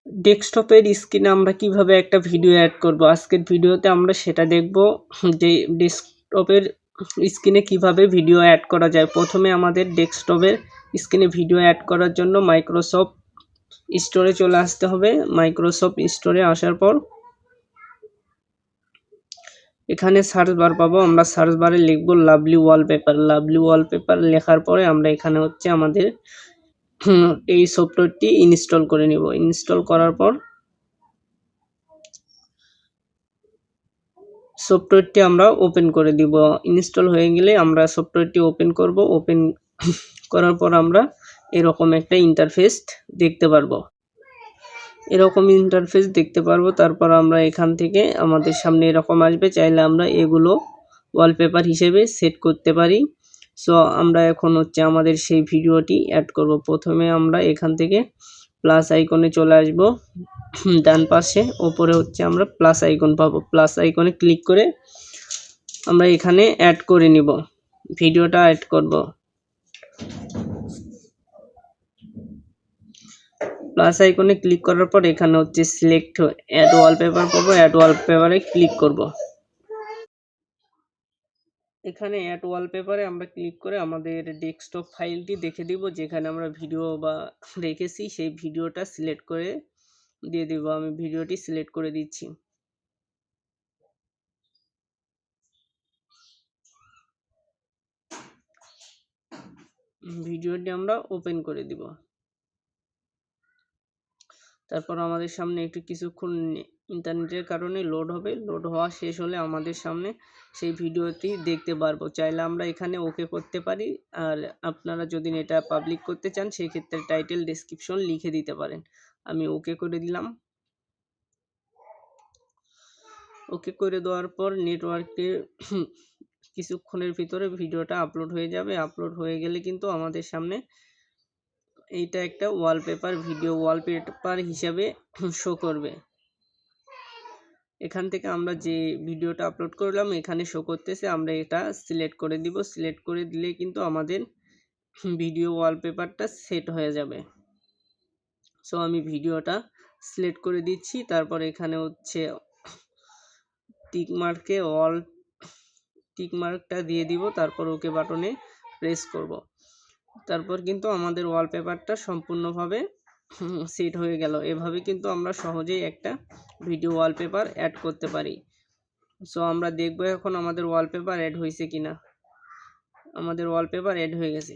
ডেস্কটপের স্ক্রিনে আমরা কিভাবে একটা ভিডিও অ্যাড করব, আজকের ভিডিওতে আমরা সেটা দেখব যে ডেস্কটপের স্ক্রিনে কিভাবে ভিডিও অ্যাড করা যায়। প্রথমে আমাদের ডেস্কটপের স্ক্রিনে ভিডিও অ্যাড করার জন্য মাইক্রোসফট স্টোরে চলে আসতে হবে। মাইক্রোসফট স্টোরে আসার পর এখানে সার্চ বার পাবো, আমরা সার্চ বারে লিখব লাভলি ওয়ালপেপার। লাভলি ওয়ালপেপার লেখার পরে আমরা এখানে হচ্ছে আমাদের এই সফটওয়্যারটি ইনস্টল করে নিব। ইনস্টল করার পর সফটওয়্যারটি আমরা ওপেন করে দিব। ইনস্টল হয়ে গেলে আমরা সফটওয়্যারটি ওপেন করব। ওপেন করার পর আমরা এরকম একটা ইন্টারফেস দেখতে পারবো। তারপর আমরা এখান থেকে আমাদের সামনে এরকম আসবে। চাইলে আমরা এগুলো ওয়ালপেপার হিসেবে সেট করতে পারি। সো আমরা এখন হচ্ছে আমাদের সেই ভিডিওটি অ্যাড করব। প্রথমে আমরা এখান থেকে প্লাস আইকনে চলে আসব। ডান পাশে ওপরে হচ্ছে আমরা প্লাস আইকন পাবো। প্লাস আইকনে ক্লিক করে আমরা এখানে অ্যাড করে নিব, ভিডিওটা অ্যাড করব। প্লাস আইকনে ক্লিক করার পর এখানে হচ্ছে সিলেক্ট অ্যাড ওয়ালপেপার পাবো। অ্যাড ওয়ালপেপারে ক্লিক করব। এখানে অ্যাড ওয়ালপেপারে আমরা ক্লিক করে আমাদের ডেস্কটপ ফাইলটি দেখে দিব, যেখানে আমরা ভিডিও বা রেখেছি সেই ভিডিওটা সিলেক্ট করে দিয়ে দিব। আমি ভিডিওটি সিলেক্ট করে দিচ্ছি। ভিডিওটি আমরা ওপেন করে দিব। তারপর আমাদের সামনে একটু কিছুক্ষণ ইন্টারনেটের কারণে লোড হবে। লোড হওয়া শেষ হলে আমাদের সামনে সেই ভিডিওটি দেখতে পারবো। চাইলে আমরা এখানে ওকে করতে পারি, আর আপনারা যদি এটা পাবলিক করতে চান সেই ক্ষেত্রে টাইটেল ডেসক্রিপশন লিখে দিতে পারেন। আমি ওকে করে দিলাম। ওকে করে দেওয়ার পর নেটওয়ার্কে কিছুক্ষণের ভিতরে ভিডিওটা আপলোড হয়ে যাবে। আপলোড হয়ে গেলে কিন্তু আমাদের সামনে এইটা একটা ওয়ালপেপার ভিডিও ওয়ালপেপার হিসাবে শো করবে। এখান থেকে আমরা যে ভিডিওটা আপলোড করলাম এখানে শো করতেছে, আমরা এটা সিলেক্ট করে দিব। সিলেক্ট করে দিলে কিন্তু আমাদের ভিডিও ওয়ালপেপারটা সেট হয়ে যাবে। সো আমি ভিডিওটা সিলেক্ট করে দিচ্ছি। তারপর এখানে হচ্ছে টিক মার্কটা দিয়ে দিব। তারপর ওকে বাটনে প্রেস করব। তারপর কিন্তু আমাদের ওয়ালপেপারটা সম্পূর্ণভাবে সেট হয়ে গেল। এভাবে কিন্তু আমরা সহজেই একটা ভিডিও ওয়ালপেপার অ্যাড করতে পারি। সো আমরা দেখব এখন আমাদের ওয়ালপেপার অ্যাড হয়েছে কিনা। আমাদের ওয়ালপেপার অ্যাড হয়ে গেছে।